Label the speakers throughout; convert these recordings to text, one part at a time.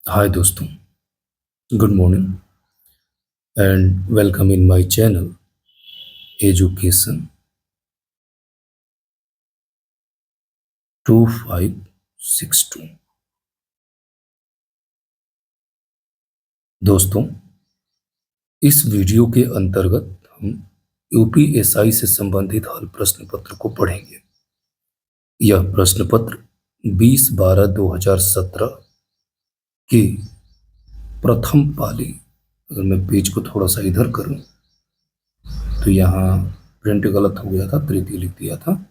Speaker 1: Hi दोस्तों, good morning and welcome in my channel Education 2562। दोस्तों, इस वीडियो के अंतर्गत हम यूपीएसआई से संबंधित हल प्रश्न पत्र को पढ़ेंगे। यह प्रश्न पत्र 20/12/2017 की प्रथम पाली, अगर मैं पेज को थोड़ा सा इधर करूं तो यहाँ प्रिंट गलत हो गया था, तृतीय लिख दिया था,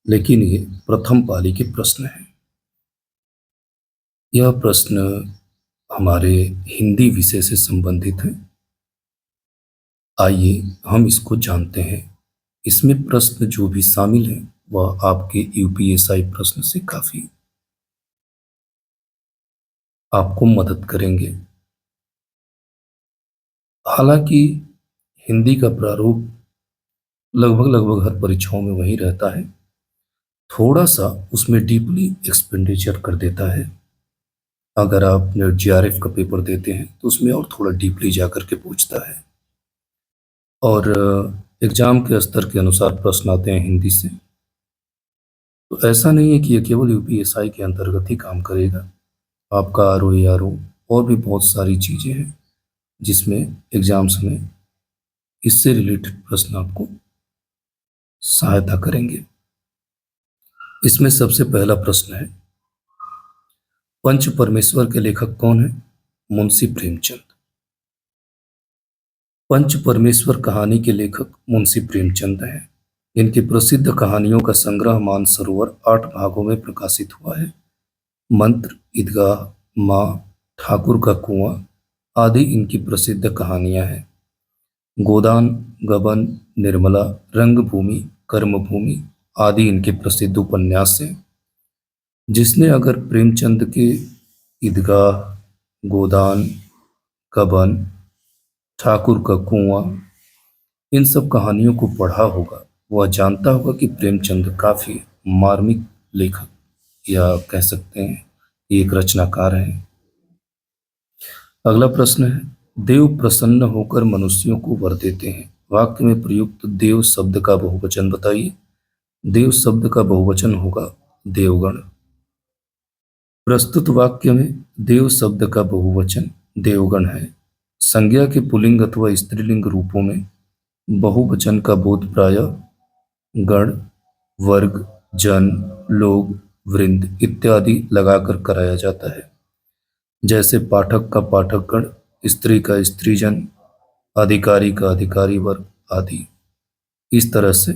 Speaker 1: लेकिन ये प्रथम पाली के प्रश्न हैं। यह प्रश्न हमारे हिंदी विषय से संबंधित है। आइए हम इसको जानते हैं। इसमें प्रश्न जो भी शामिल हैं वह आपके यूपीएसआई प्रश्न से काफी आपको मदद करेंगे। हालांकि हिंदी का प्रारूप लगभग हर परीक्षाओं में वही रहता है, थोड़ा सा उसमें डीपली एक्सपेंडिचर कर देता है। अगर आप जीआरएफ का पेपर देते हैं तो उसमें और थोड़ा डीपली जाकर के पूछता है, और एग्जाम के स्तर के अनुसार प्रश्न आते हैं हिंदी से। तो ऐसा नहीं है कि ये केवल यूपीएसआई के अंतर्गत ही काम करेगा। आपका आरओ एआरओ और भी बहुत सारी चीज़ें हैं जिसमें एग्जाम्स में इससे रिलेटेड प्रश्न आपको सहायता करेंगे। इसमें सबसे पहला प्रश्न है, पंच परमेश्वर के लेखक कौन है? मुंशी प्रेमचंद। पंच परमेश्वर कहानी के लेखक मुंशी प्रेमचंद हैं। इनकी प्रसिद्ध कहानियों का संग्रह मानसरोवर 8 भागों में प्रकाशित हुआ है। मंत्र, ईदगाह, माँ, ठाकुर का कुआं आदि इनकी प्रसिद्ध कहानियां हैं। गोदान, गबन, निर्मला, रंगभूमि, कर्मभूमि आदि इनके प्रसिद्ध उपन्यास हैं। जिसने अगर प्रेमचंद के ईदगाह, गोदान, गबन, ठाकुर का कुआं, इन सब कहानियों को पढ़ा होगा, वह जानता होगा कि प्रेमचंद काफी मार्मिक लेखक या कह सकते हैं एक रचनाकार हैं। अगला प्रश्न है, देव प्रसन्न होकर मनुष्यों को वर देते हैं। वाक्य में प्रयुक्त देव शब्द का बहुवचन बताइए। देव शब्द का बहुवचन होगा देवगण। प्रस्तुत वाक्य में देव शब्द का बहुवचन देवगण है। संज्ञा के पुल्लिंग अथवा स्त्रीलिंग रूपों में बहुवचन का बोध प्रायः गण, वर्ग, जन, लोग, वृंद इत्यादि लगाकर कराया जाता है। जैसे पाठक का पाठकगण, स्त्री का स्त्रीजन, अधिकारी का अधिकारी वर्ग आदि। इस तरह से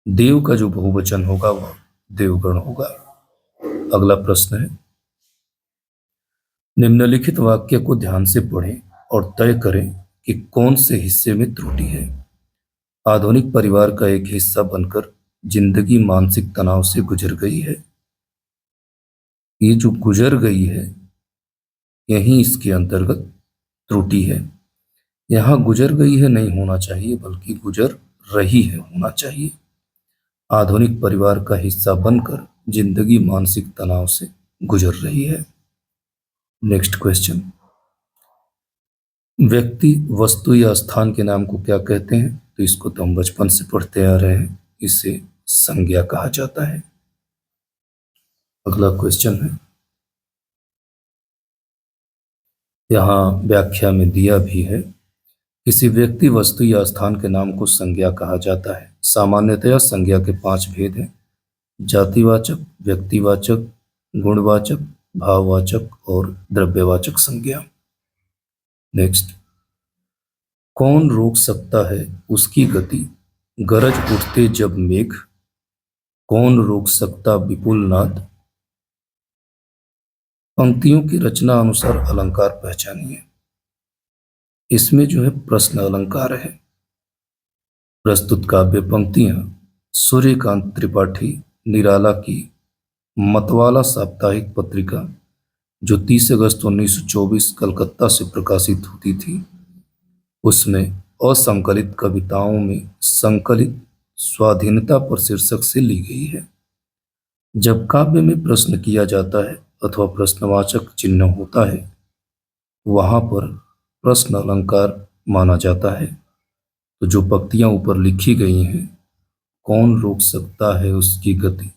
Speaker 1: देव का जो बहुवचन होगा वह देवगण होगा। अगला प्रश्न है, निम्नलिखित वाक्य को ध्यान से पढ़ें और तय करें कि कौन से हिस्से में त्रुटि है। आधुनिक परिवार का एक हिस्सा बनकर जिंदगी मानसिक तनाव से गुजर गई है। ये जो गुजर गई है यही इसके अंतर्गत त्रुटि है। यहाँ गुजर गई है नहीं होना चाहिए, बल्कि गुजर रही है होना चाहिए। आधुनिक परिवार का हिस्सा बनकर जिंदगी मानसिक तनाव से गुजर रही है। नेक्स्ट क्वेश्चन, व्यक्ति, वस्तु या स्थान के नाम को क्या कहते हैं? तो इसको तो हम बचपन से पढ़ते आ रहे हैं, इसे संज्ञा कहा जाता है। अगला क्वेश्चन है, यहाँ व्याख्या में दिया भी है, किसी व्यक्ति, वस्तु या स्थान के नाम को संज्ञा कहा जाता है। सामान्यतया संज्ञा के 5 भेद हैं: जातिवाचक, व्यक्तिवाचक, गुणवाचक, भाववाचक और द्रव्यवाचक संज्ञा। नेक्स्ट, कौन रोक सकता है उसकी गति, गरज उठते जब मेघ? कौन रोक सकता विपुल नाद? पंक्तियों की रचना अनुसार अलंकार पहचानिए। इसमें जो है प्रश्न अलंकार है। प्रस्तुत काव्य पंक्तियां सूर्यकांत त्रिपाठी निराला की मतवाला साप्ताहिक पत्रिका, जो 30 अगस्त 1924 कलकत्ता से प्रकाशित होती थी, उसमें असंकलित कविताओं में संकलित स्वाधीनता पर शीर्षक से ली गई है। जब काव्य में प्रश्न किया जाता है अथवा प्रश्नवाचक चिन्ह होता है वहां पर प्रश्न अलंकार माना जाता है। तो जो पंक्तियां ऊपर लिखी गई हैं, कौन रोक सकता है उसकी गति,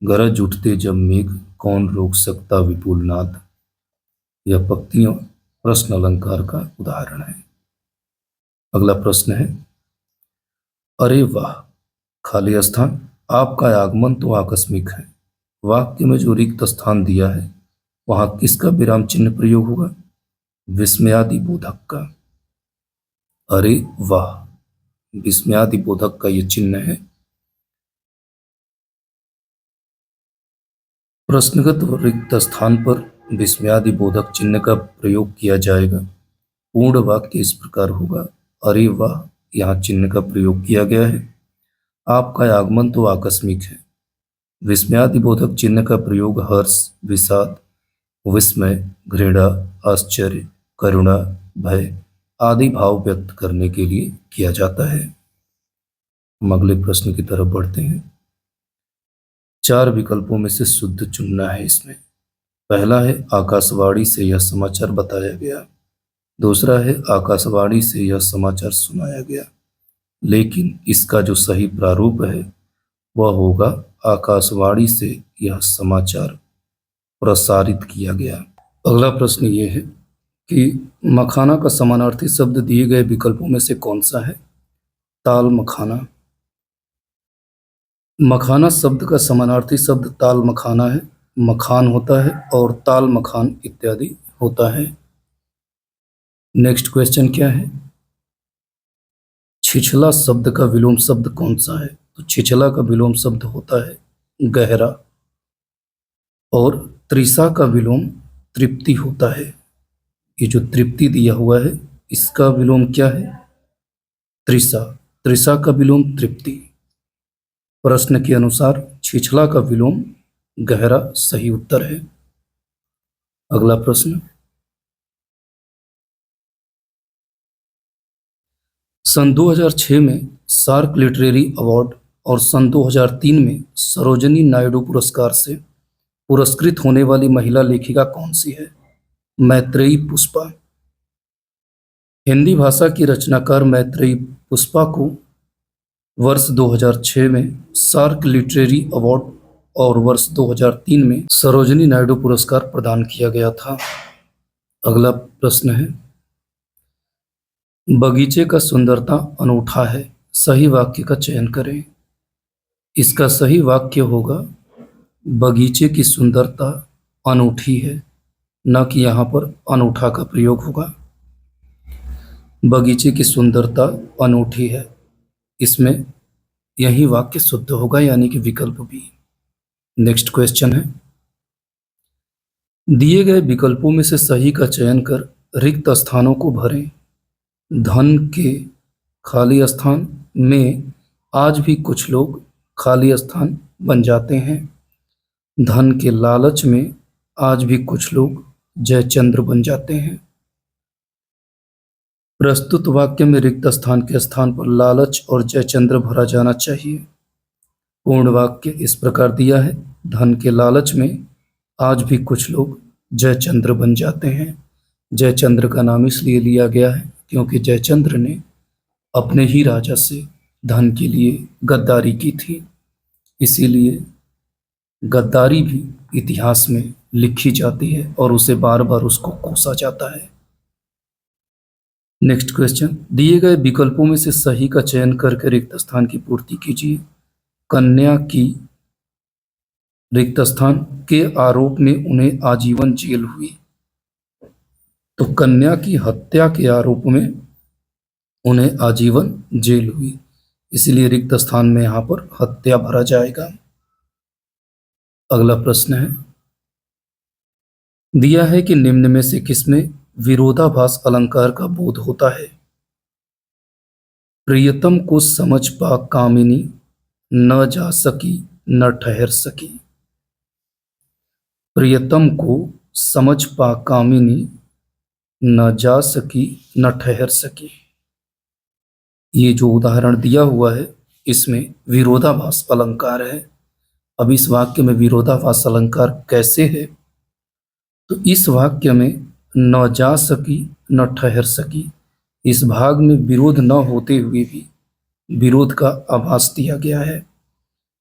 Speaker 1: गरज उठते जब मेघ, कौन रोक सकता विपुल नाद। यह पंक्तियां प्रश्न अलंकार का उदाहरण है। अगला प्रश्न है, अरे वाह, खाली स्थान, आपका आगमन तो आकस्मिक है। वाक्य में जो रिक्त स्थान दिया है वहां किसका विराम चिन्ह प्रयोग होगा? विस्मयादि बोधक का। अरे वाह, विस्मयादि बोधक का यह चिन्ह है। प्रश्नगत रिक्त स्थान पर विस्मयादि बोधक चिन्ह का प्रयोग किया जाएगा। पूर्ण वाक्य इस प्रकार होगा, अरे वाह, यहाँ चिन्ह का प्रयोग किया गया है। आपका आगमन तो आकस्मिक है। विस्मयादि बोधक चिन्ह का प्रयोग हर्ष, विषाद, विस्मय, घृणा, आश्चर्य, करुणा, भय आदि भाव व्यक्त करने के लिए किया जाता है। हम अगले प्रश्न की तरफ बढ़ते हैं। 4 विकल्पों में से शुद्ध चुनना है इसमें। पहला है, आकाशवाणी से यह समाचार बताया गया। दूसरा है, आकाशवाणी से यह समाचार सुनाया गया। लेकिन इसका जो सही प्रारूप है वह होगा, आकाशवाणी से यह समाचार प्रसारित किया गया। अगला प्रश्न ये है कि मखाना का समानार्थी शब्द दिए गए विकल्पों में से कौन सा है? ताल मखाना। मखाना शब्द का समानार्थी शब्द ताल मखाना है। मखान होता है और ताल मखान इत्यादि होता है। नेक्स्ट क्वेश्चन क्या है? छिछला शब्द का विलोम शब्द कौन सा है? तो छिछला का विलोम शब्द होता है गहरा, और त्रिषा का विलोम तृप्ति होता है। ये जो तृप्ति दिया हुआ है इसका विलोम क्या है? त्रिषा। त्रिषा का विलोम तृप्ति। प्रश्न के अनुसार छिछला का विलोम गहरा सही उत्तर है। अगला प्रश्न, सन 2006 में सार्क लिटरेरी अवार्ड और सन 2003 में सरोजिनी नायडू पुरस्कार से पुरस्कृत होने वाली महिला लेखिका कौन सी है? मैत्रेयी पुष्पा। हिंदी भाषा की रचनाकार मैत्रेयी पुष्पा को वर्ष 2006 में सार्क लिटरेरी अवार्ड और वर्ष 2003 में सरोजिनी नायडू पुरस्कार प्रदान किया गया था। अगला प्रश्न है, बगीचे का सुंदरता अनूठा है, सही वाक्य का चयन करें। इसका सही वाक्य होगा, बगीचे की सुंदरता अनूठी है, न कि यहाँ पर अनूठा का प्रयोग होगा। बगीचे की सुंदरता अनूठी है, इसमें यही वाक्य शुद्ध होगा, यानी कि विकल्प बी। नेक्स्ट क्वेश्चन है, दिए गए विकल्पों में से सही का चयन कर रिक्त स्थानों को भरें। धन के खाली स्थान में आज भी कुछ लोग खाली स्थान बन जाते हैं। धन के लालच में आज भी कुछ लोग जयचंद्र बन जाते हैं। प्रस्तुत वाक्य में रिक्त स्थान के स्थान पर लालच और जयचंद्र भरा जाना चाहिए। पूर्ण वाक्य इस प्रकार दिया है, धन के लालच में आज भी कुछ लोग जयचंद्र बन जाते हैं। जयचंद्र का नाम इसलिए लिया गया है क्योंकि जयचंद्र ने अपने ही राजा से धन के लिए गद्दारी की थी, इसीलिए गद्दारी भी इतिहास में लिखी जाती है और उसे बार बार उसको कोसा जाता है। नेक्स्ट क्वेश्चन, दिए गए विकल्पों में से सही का चयन करके रिक्त स्थान की पूर्ति कीजिए। कन्या की रिक्त स्थान के आरोप में उन्हें आजीवन जेल हुई। तो कन्या की हत्या के आरोप में उन्हें आजीवन जेल हुई, इसलिए रिक्त स्थान में यहां पर हत्या भरा जाएगा। अगला प्रश्न है, दिया है कि निम्न में से किसमें विरोधाभास अलंकार का बोध होता है? प्रियतम को समझ पा कामिनी, न जा सकी न ठहर सकी। प्रियतम को समझ पा कामिनी, न जा सकी न ठहर सकी। ये जो उदाहरण दिया हुआ है इसमें विरोधाभास अलंकार है। अब इस वाक्य में विरोधाभास अलंकार कैसे है तो इस वाक्य में न जा सकी न ठहर सकी, इस भाग में विरोध न होते हुए भी विरोध का आभास दिया गया है।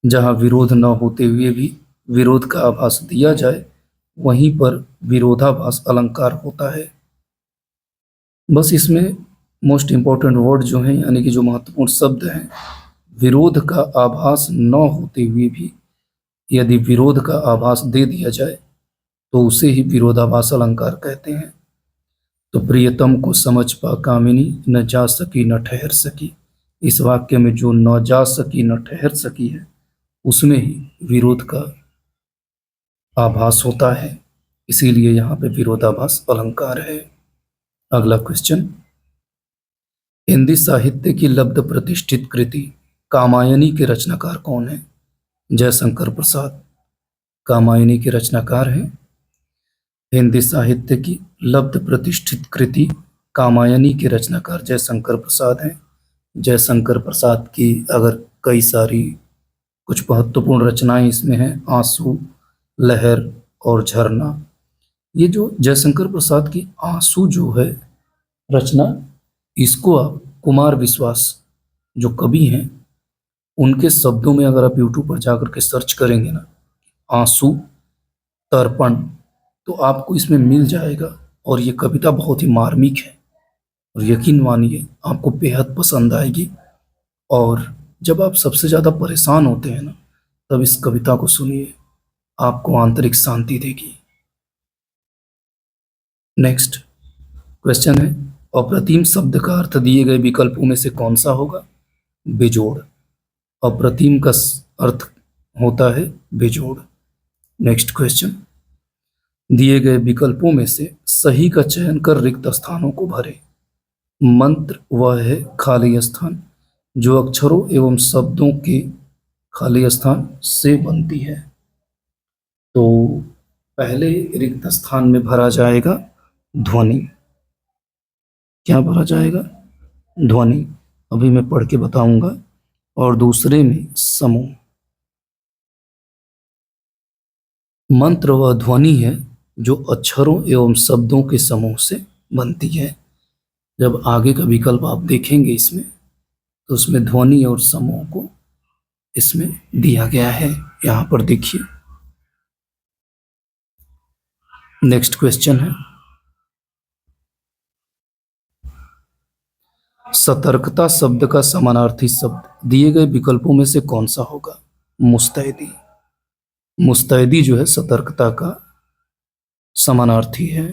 Speaker 1: जहाँ विरोध न होते हुए भी विरोध का आभास दिया जाए, वहीं पर विरोधाभास अलंकार होता है। बस इसमें मोस्ट इम्पॉर्टेंट वर्ड जो हैं, यानी कि जो महत्वपूर्ण शब्द हैं, विरोध का आभास न होते हुए भी यदि विरोध का आभास दे दिया जाए तो उसे ही विरोधाभास अलंकार कहते हैं। तो प्रियतम को समझ पा कामिनी, न जा सकी न ठहर सकी, इस वाक्य में जो न जा सकी न ठहर सकी है, उसमें ही विरोध का आभास होता है, इसीलिए यहाँ पे विरोधाभास अलंकार है। अगला क्वेश्चन, हिंदी साहित्य की लब्ध प्रतिष्ठित कृति कामायनी के रचनाकार कौन है? जयशंकर प्रसाद कामायनी के रचनाकार हैं। हिंदी साहित्य की लब्ध प्रतिष्ठित कृति कामायनी के रचनाकार जयशंकर प्रसाद हैं। जयशंकर प्रसाद की अगर कई सारी कुछ महत्वपूर्ण रचनाएं इसमें हैं, आंसू, लहर और झरना। ये जो जयशंकर प्रसाद की आंसू जो है रचना, इसको आप कुमार विश्वास जो कवि हैं उनके शब्दों में अगर आप यूट्यूब पर जाकर के सर्च करेंगे ना, आंसू तर्पण, तो आपको इसमें मिल जाएगा। और ये कविता बहुत ही मार्मिक है और यकीन मानिए आपको बेहद पसंद आएगी। और जब आप सबसे ज़्यादा परेशान होते हैं ना, तब इस कविता को सुनिए, आपको आंतरिक शांति देगी। नेक्स्ट क्वेश्चन है, अप्रतिम शब्द का अर्थ दिए गए विकल्पों में से कौन सा होगा? बेजोड़। अप्रतिम का अर्थ होता है बेजोड़। नेक्स्ट क्वेश्चन, दिए गए विकल्पों में से सही का चयन कर रिक्त स्थानों को भरें। मंत्र वह है खाली स्थान जो अक्षरों एवं शब्दों के खाली स्थान से बनती है। तो पहले रिक्त स्थान में भरा जाएगा ध्वनि। क्या भरा जाएगा? ध्वनि। अभी मैं पढ़ के बताऊंगा। और दूसरे में समूह। मंत्र वह ध्वनि है जो अक्षरों एवं शब्दों के समूह से बनती है। जब आगे का विकल्प आप देखेंगे इसमें, तो उसमें ध्वनि और समूह को इसमें दिया गया है, यहाँ पर देखिए। नेक्स्ट क्वेश्चन है, सतर्कता शब्द का समानार्थी शब्द दिए गए विकल्पों में से कौन सा होगा? मुस्तैदी। मुस्तैदी जो है सतर्कता का समानार्थी है।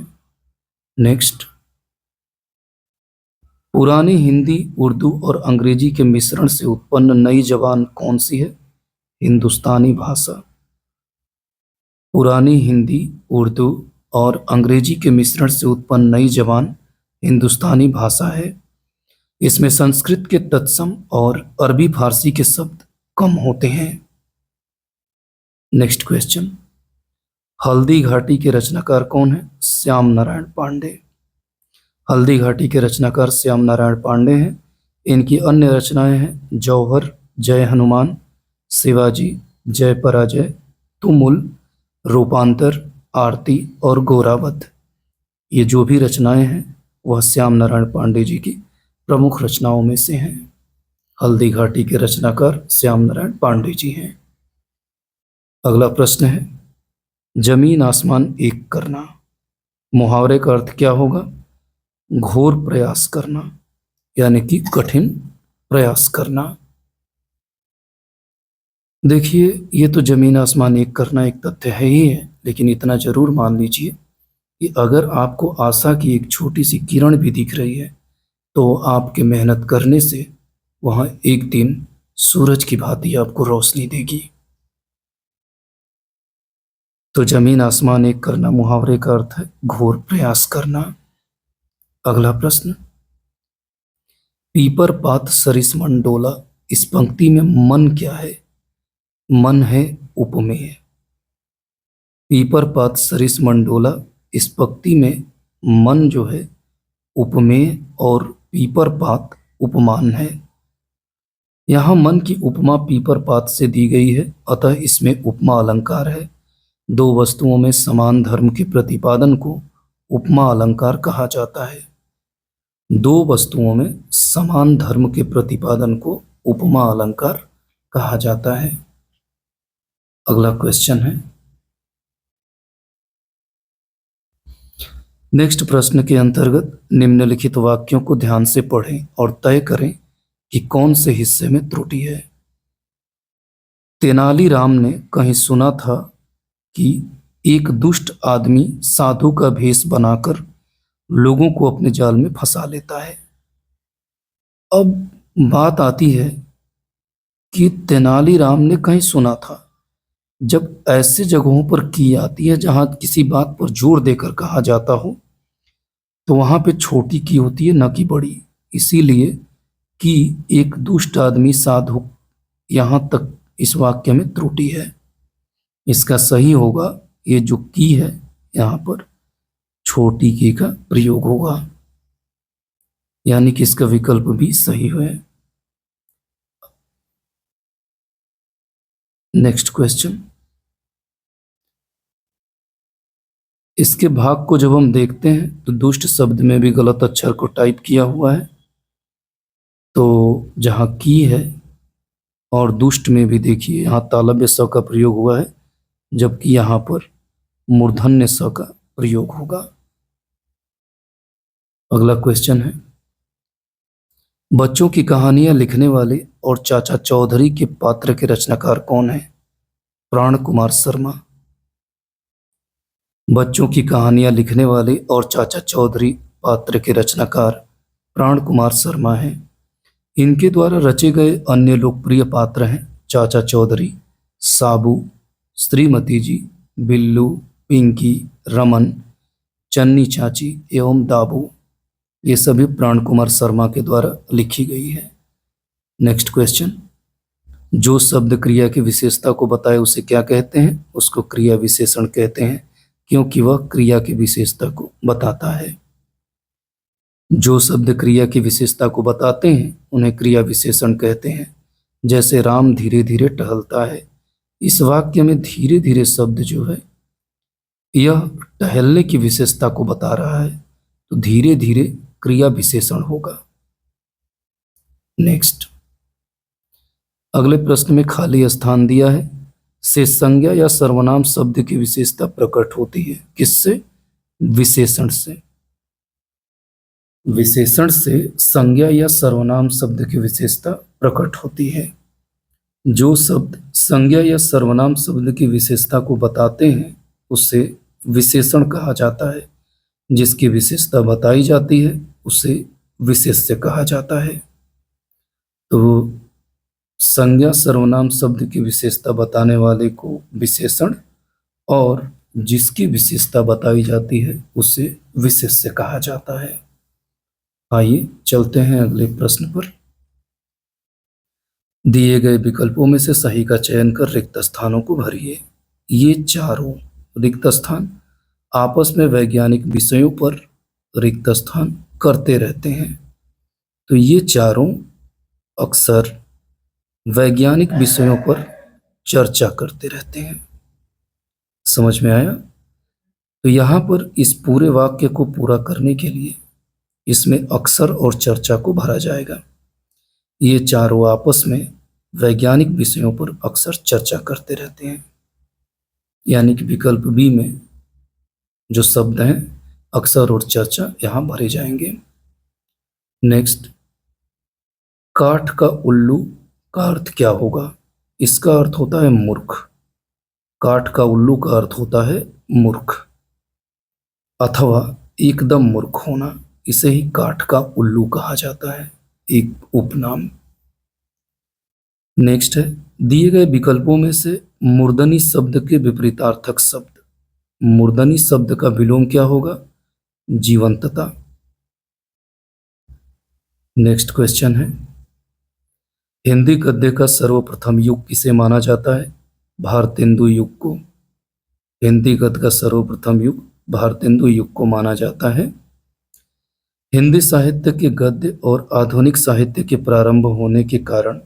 Speaker 1: नेक्स्ट, पुरानी हिंदी, उर्दू और अंग्रेजी के मिश्रण से उत्पन्न नई जबान कौन सी है? हिंदुस्तानी भाषा। पुरानी हिंदी, उर्दू और अंग्रेजी के मिश्रण से उत्पन्न नई जबान हिंदुस्तानी भाषा है। इसमें संस्कृत के तत्सम और अरबी फारसी के शब्द कम होते हैं। नेक्स्ट क्वेश्चन, हल्दी घाटी के रचनाकार कौन है? श्याम नारायण पांडे। हल्दी घाटी के रचनाकार श्याम नारायण पांडे हैं। इनकी अन्य रचनाएं हैं जौहर, जय हनुमान, शिवाजी, जय पराजय, तुमुल, रूपांतर, आरती और गोरावध। ये जो भी रचनाएं हैं वह श्याम नारायण पांडे जी की प्रमुख रचनाओं में से हैं। हल्दी घाटी के रचनाकार श्याम नारायण पांडे जी हैं। अगला प्रश्न है, जमीन आसमान एक करना, मुहावरे का अर्थ क्या होगा? घोर प्रयास करना, यानी कि कठिन प्रयास करना। देखिए, ये तो जमीन आसमान एक करना एक तथ्य है ही है, लेकिन इतना जरूर मान लीजिए कि अगर आपको आशा की एक छोटी सी किरण भी दिख रही है, तो आपके मेहनत करने से वहां एक दिन सूरज की भांति आपको रोशनी देगी। तो जमीन आसमान एक करना मुहावरे का अर्थ है घोर प्रयास करना। अगला प्रश्न, पीपर पात सरिस मन डोला, इस पंक्ति में मन क्या है? मन है उपमेय। पीपर पात सरिस मन डोला, इस पंक्ति में मन जो है उपमेय और पीपर पात उपमान है। यहाँ मन की उपमा पीपर पात से दी गई है, अतः इसमें उपमा अलंकार है। दो वस्तुओं में समान धर्म के प्रतिपादन को उपमा अलंकार कहा जाता है। दो वस्तुओं में समान धर्म के प्रतिपादन को उपमा अलंकार कहा जाता है। अगला क्वेश्चन है, नेक्स्ट प्रश्न के अंतर्गत निम्नलिखित वाक्यों को ध्यान से पढ़ें और तय करें कि कौन से हिस्से में त्रुटि है। तेनालीराम ने कहीं सुना था कि एक दुष्ट आदमी साधु का भेष बनाकर लोगों को अपने जाल में फंसा लेता है। अब बात आती है कि तेनालीराम ने कहीं सुना था। जब ऐसे जगहों पर की आती है जहां किसी बात पर जोर देकर कहा जाता हो तो वहां पे छोटी की होती है, न कि बड़ी। इसीलिए कि एक दुष्ट आदमी साधु, यहां तक इस वाक्य में त्रुटि है। इसका सही होगा ये जो की है, यहां पर छोटी की का प्रयोग होगा, यानी कि इसका विकल्प भी सही है। नेक्स्ट क्वेश्चन, इसके भाग को जब हम देखते हैं तो दुष्ट शब्द में भी गलत अक्षर को टाइप किया हुआ है। तो जहां की है और दुष्ट में भी देखिए यहाँ तालव्य स का प्रयोग हुआ है, जबकि यहाँ पर मूर्धन्य स का प्रयोग होगा। अगला क्वेश्चन है, बच्चों की कहानियां लिखने वाले और चाचा चौधरी के पात्र के रचनाकार कौन है? प्राण कुमार शर्मा। बच्चों की कहानियां लिखने वाले और चाचा चौधरी पात्र के रचनाकार प्राण कुमार शर्मा हैं। इनके द्वारा रचे गए अन्य लोकप्रिय पात्र हैं चाचा चौधरी, साबू, श्रीमती जी, बिल्लू, पिंकी, रमन, चन्नी चाची एवं दाबू। ये सभी प्राण कुमार शर्मा के द्वारा लिखी गई है। नेक्स्ट क्वेश्चन, जो शब्द क्रिया की विशेषता को बताए उसे क्या कहते हैं? उसको क्रिया विशेषण कहते हैं, क्योंकि वह क्रिया की विशेषता को बताता है। जो शब्द क्रिया की विशेषता को बताते हैं उन्हें क्रिया विशेषण कहते हैं। जैसे राम धीरे धीरे टहलता है, इस वाक्य में धीरे धीरे शब्द जो है यह टहलने की विशेषता को बता रहा है, तो धीरे धीरे क्रिया विशेषण होगा। नेक्स्ट, अगले प्रश्न में खाली स्थान दिया है, से संज्ञा या सर्वनाम शब्द की विशेषता प्रकट होती है। किससे? विशेषण से। विशेषण से संज्ञा या सर्वनाम शब्द की विशेषता प्रकट होती है। जो शब्द संज्ञा या सर्वनाम शब्द की विशेषता को बताते हैं उसे विशेषण कहा जाता है। जिसकी विशेषता बताई जाती है उसे विशेष्य कहा जाता है। तो संज्ञा सर्वनाम शब्द की विशेषता बताने वाले को विशेषण और जिसकी विशेषता बताई जाती है उसे विशेष्य कहा जाता है। आइए चलते हैं अगले प्रश्न पर। दिए गए विकल्पों में से सही का चयन कर रिक्त स्थानों को भरिए। ये चारों रिक्त स्थान आपस में वैज्ञानिक विषयों पर रिक्त स्थान करते रहते हैं। तो ये चारों अक्सर वैज्ञानिक विषयों पर चर्चा करते रहते हैं। समझ में आया? तो यहाँ पर इस पूरे वाक्य को पूरा करने के लिए इसमें अक्सर और चर्चा को भरा जाएगा। ये चारों आपस में वैज्ञानिक विषयों पर अक्सर चर्चा करते रहते हैं, यानी कि विकल्प बी में जो शब्द हैं अक्सर और चर्चा यहाँ भरे जाएंगे। नेक्स्ट, काठ का उल्लू का अर्थ क्या होगा? इसका अर्थ होता है मूर्ख। काठ का उल्लू का अर्थ होता है मूर्ख अथवा एकदम मूर्ख होना। इसे ही काठ का उल्लू कहा जाता है, एक उपनाम। नेक्स्ट है, दिए गए विकल्पों में से मूर्धनी शब्द के विपरीतार्थक शब्द। मूर्धनी शब्द का विलोम क्या होगा? जीवंतता। नेक्स्ट क्वेश्चन है, हिंदी गद्य का सर्वप्रथम युग किसे माना जाता है? भारतेंदु युग को। हिंदी गद्य का सर्वप्रथम युग भारतेंदु युग को माना जाता है। हिंदी साहित्य के गद्य और आधुनिक साहित्य के प्रारंभ होने के कारण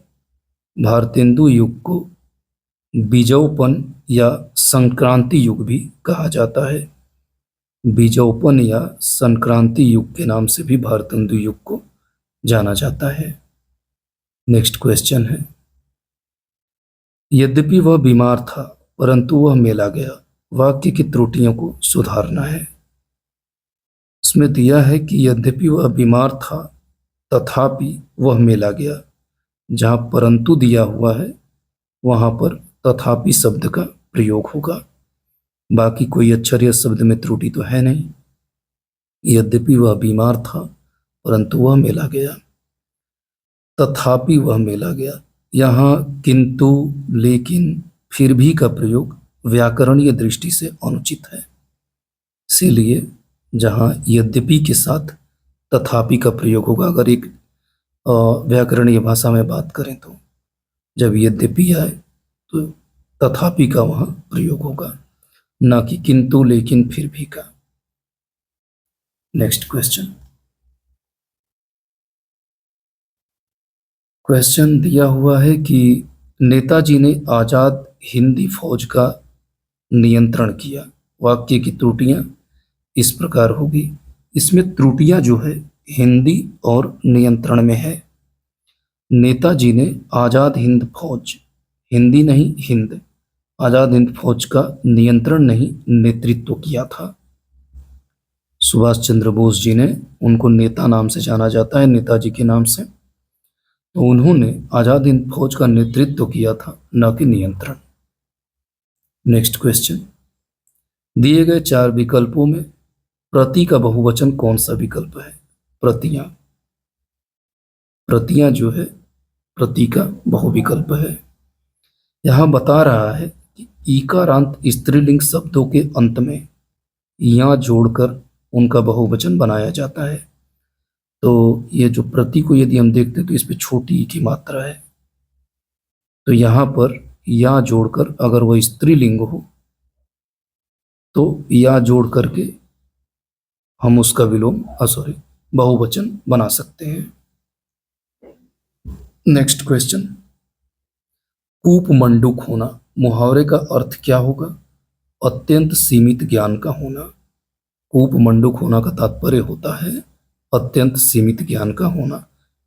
Speaker 1: भारतेंदु युग को बीजोपन या संक्रांति युग भी कहा जाता है। बीजोपन या संक्रांति युग के नाम से भी भारतेंदु युग को जाना जाता है। नेक्स्ट क्वेश्चन है, यद्यपि वह बीमार था परंतु वह मेला गया, वाक्य की त्रुटियों को सुधारना है। इसमें दिया है कि यद्यपि वह बीमार था तथापि वह मेला गया। जहाँ परंतु दिया हुआ है वहाँ पर तथापि शब्द का प्रयोग होगा, बाकी कोई अक्षर या शब्द में त्रुटि तो है नहीं। यद्यपि वह बीमार था परंतु वह मेला गया, तथापि वह मेला गया। यहाँ किंतु, लेकिन, फिर भी का प्रयोग व्याकरणीय दृष्टि से अनुचित है। इसीलिए जहाँ यद्यपि के साथ तथापि का प्रयोग होगा, अगर एक व्याकरणीय भाषा में बात करें तो जब यद्यपि आए तो तथापि का वहाँ प्रयोग होगा, ना कि किंतु, लेकिन, फिर भी का। नेक्स्ट क्वेश्चन दिया हुआ है कि नेताजी ने आजाद हिंदी फौज का नियंत्रण किया, वाक्य की त्रुटियां इस प्रकार होगी। इसमें त्रुटियां जो है हिंदी और नियंत्रण में है। नेताजी ने आजाद हिंद फौज, हिंदी नहीं हिंद, आजाद हिंद फौज का नियंत्रण नहीं नेतृत्व किया था। सुभाष चंद्र बोस जी ने, उनको नेता नाम से जाना जाता है, नेताजी के नाम से, तो उन्होंने आजाद हिंद फौज का नेतृत्व किया था, न कि नियंत्रण। नेक्स्ट क्वेश्चन, दिए गए 4 विकल्पों में प्रति का बहुवचन कौन सा विकल्प है? प्रतियां। प्रतियां जो है प्रति का बहुविकल्प है। यहां बता रहा है कि ईकारांत स्त्रीलिंग शब्दों के अंत में या जोड़कर उनका बहुवचन बनाया जाता है। तो ये जो प्रति को यदि हम देखते हैं तो इस पे छोटी ई की मात्रा है, तो यहाँ पर या जोड़कर अगर वह स्त्रीलिंग हो तो या जोड़ करके हम उसका बहुवचन बना सकते हैं। नेक्स्ट क्वेश्चन, कूप मंडूक होना, मुहावरे का अर्थ क्या होगा? अत्यंत सीमित ज्ञान का होना। कूप मंडूक होना का तात्पर्य होता है अत्यंत सीमित ज्ञान का होना।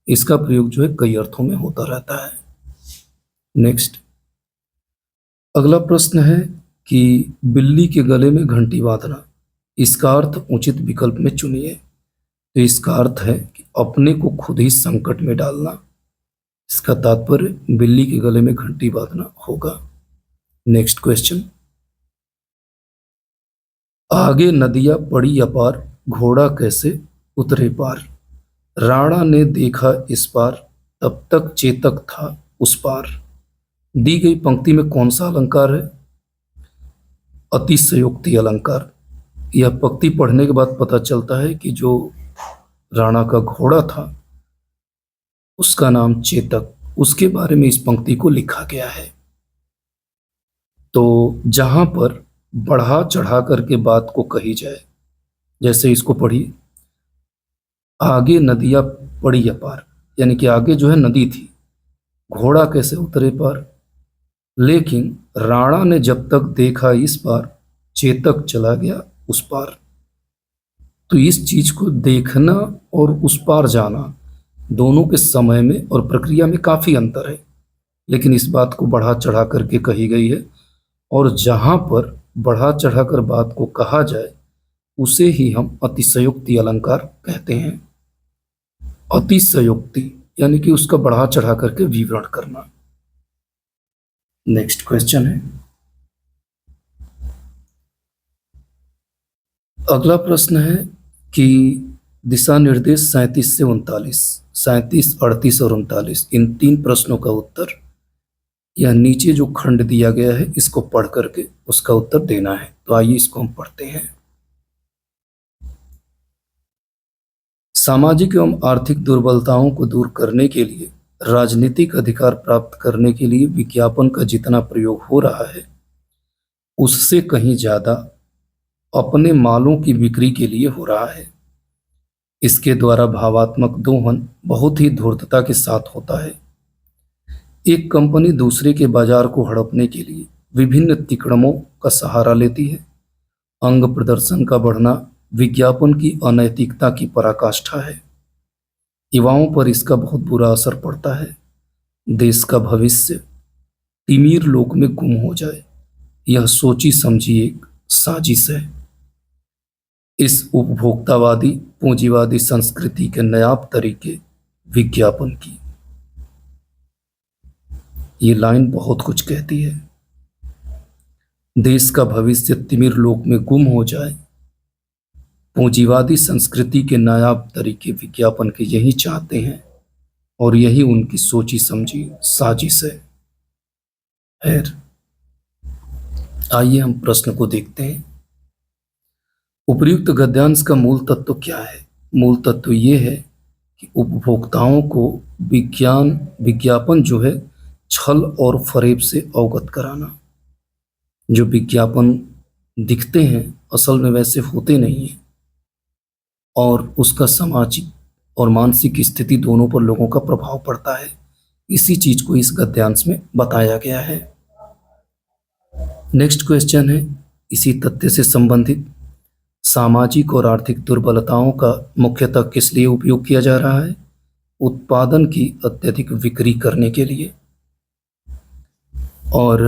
Speaker 1: इसका प्रयोग जो है कई अर्थों में होता रहता है। नेक्स्ट, अगला प्रश्न है कि बिल्ली के गले में घंटी बांधना, इसका अर्थ उचित विकल्प में चुनिए। तो इसका अर्थ है कि अपने को खुद ही संकट में डालना। इसका तात्पर्य बिल्ली के गले में घंटी बांधना होगा। नेक्स्ट क्वेश्चन, आगे नदियां पड़ी अपार, घोड़ा कैसे उतरे पार। राणा ने देखा इस पार, तब तक चेतक था उस पार। दी गई पंक्ति में कौन सा अलंकार है? अतिशयोक्ति अलंकार। यह पंक्ति पढ़ने के बाद पता चलता है कि जो राणा का घोड़ा था उसका नाम चेतक, उसके बारे में इस पंक्ति को लिखा गया है। तो जहां पर बढ़ा चढ़ा करके बात को कही जाए, जैसे इसको पढ़िए, आगे नदियां पड़ी अपार, यानी कि आगे जो है नदी थी, घोड़ा कैसे उतरे पार, लेकिन राणा ने जब तक देखा इस पार, चेतक चला गया उस पार। तो इस चीज को देखना और उस पार जाना, दोनों के समय में और प्रक्रिया में काफी अंतर है, लेकिन इस बात को बढ़ा चढ़ा करके कही गई है। और जहां पर बढ़ा चढ़ाकर बात को कहा जाए उसे ही हम अतिशयोक्ति अलंकार कहते हैं। अतिशयोक्ति यानी कि उसका बढ़ा चढ़ा करके विवरण करना। नेक्स्ट क्वेश्चन है, अगला प्रश्न है कि दिशा निर्देश 37 से 39, 37, 38 और 39, इन 3 प्रश्नों का उत्तर यह नीचे जो खंड दिया गया है इसको पढ़ करके उसका उत्तर देना है। तो आइए इसको हम पढ़ते हैं। सामाजिक एवं आर्थिक दुर्बलताओं को दूर करने के लिए, राजनीतिक अधिकार प्राप्त करने के लिए विज्ञापन का जितना प्रयोग हो रहा है उससे कहीं ज्यादा अपने मालों की बिक्री के लिए हो रहा है। इसके द्वारा भावात्मक दोहन बहुत ही धूर्तता के साथ होता है। एक कंपनी दूसरे के बाजार को हड़पने के लिए विभिन्न तिकड़मों का सहारा लेती है। अंग प्रदर्शन का बढ़ना विज्ञापन की अनैतिकता की पराकाष्ठा है। युवाओं पर इसका बहुत बुरा असर पड़ता है। देश का भविष्य तिमीर लोक में गुम हो जाए, यह सोची समझी एक साजिश है। इस उपभोक्तावादी पूंजीवादी संस्कृति के नायाब तरीके विज्ञापन की। ये लाइन बहुत कुछ कहती है। देश का भविष्य तिमिर लोक में गुम हो जाए, पूंजीवादी संस्कृति के नायाब तरीके विज्ञापन के यही चाहते हैं और यही उनकी सोची समझी साजिश है। खैर, आइए हम प्रश्न को देखते हैं। उपर्युक्त गद्यांश का मूल तत्व क्या है? मूल तत्व ये है कि उपभोक्ताओं को विज्ञापन जो है छल और फरेब से अवगत कराना। जो विज्ञापन दिखते हैं असल में वैसे होते नहीं हैं और उसका सामाजिक और मानसिक स्थिति दोनों पर लोगों का प्रभाव पड़ता है। इसी चीज को इस गद्यांश में बताया गया है। नेक्स्ट क्वेश्चन है इसी तथ्य से संबंधित, सामाजिक और आर्थिक दुर्बलताओं का मुख्यतः किस लिए उपयोग किया जा रहा है? उत्पादन की अत्यधिक बिक्री करने के लिए। और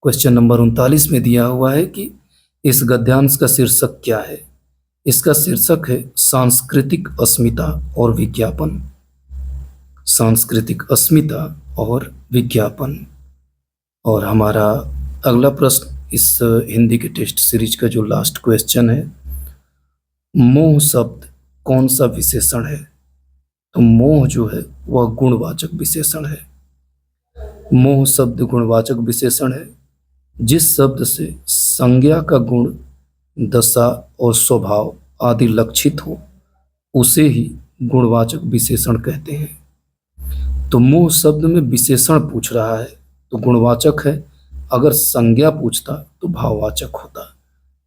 Speaker 1: क्वेश्चन नंबर 39 में दिया हुआ है कि इस गद्यांश का शीर्षक क्या है? इसका शीर्षक है सांस्कृतिक अस्मिता और विज्ञापन। सांस्कृतिक अस्मिता और विज्ञापन। और हमारा अगला प्रश्न इस हिंदी के टेस्ट सीरीज का जो लास्ट क्वेश्चन है, मोह शब्द कौन सा विशेषण है? तो मोह जो है वह गुणवाचक विशेषण है। मोह शब्द गुणवाचक विशेषण है। जिस शब्द से संज्ञा का गुण, दशा और स्वभाव आदि लक्षित हो उसे ही गुणवाचक विशेषण कहते हैं। तो मोह शब्द में विशेषण पूछ रहा है तो गुणवाचक है, अगर संज्ञा पूछता तो भाववाचक होता।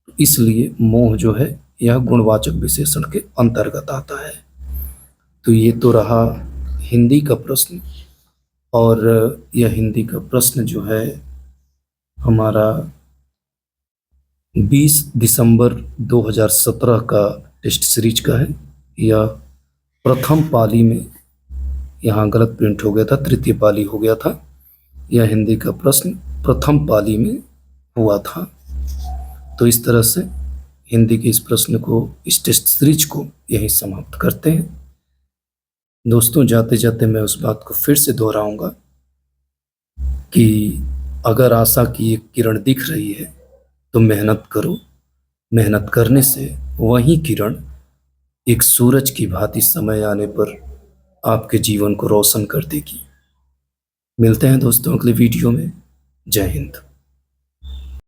Speaker 1: तो इसलिए मोह जो है यह गुणवाचक विशेषण के अंतर्गत आता है। तो ये तो रहा हिंदी का प्रश्न। और यह हिंदी का प्रश्न जो है हमारा 20 दिसंबर 2017 का टेस्ट सीरीज का है। यह प्रथम पाली में, यहाँ गलत प्रिंट हो गया था, तृतीय पाली हो गया था। यह हिंदी का प्रश्न प्रथम पाली में हुआ था। तो इस तरह से हिंदी के इस प्रश्न को, इस टेस्ट सीरीज को यहीं समाप्त करते हैं। दोस्तों, जाते जाते मैं उस बात को फिर से दोहराऊंगा कि अगर आशा की एक किरण दिख रही है तो मेहनत करो। मेहनत करने से वही किरण एक सूरज की भांति समय आने पर आपके जीवन को रोशन कर देगी। मिलते हैं दोस्तों अगले वीडियो में। जय हिंद।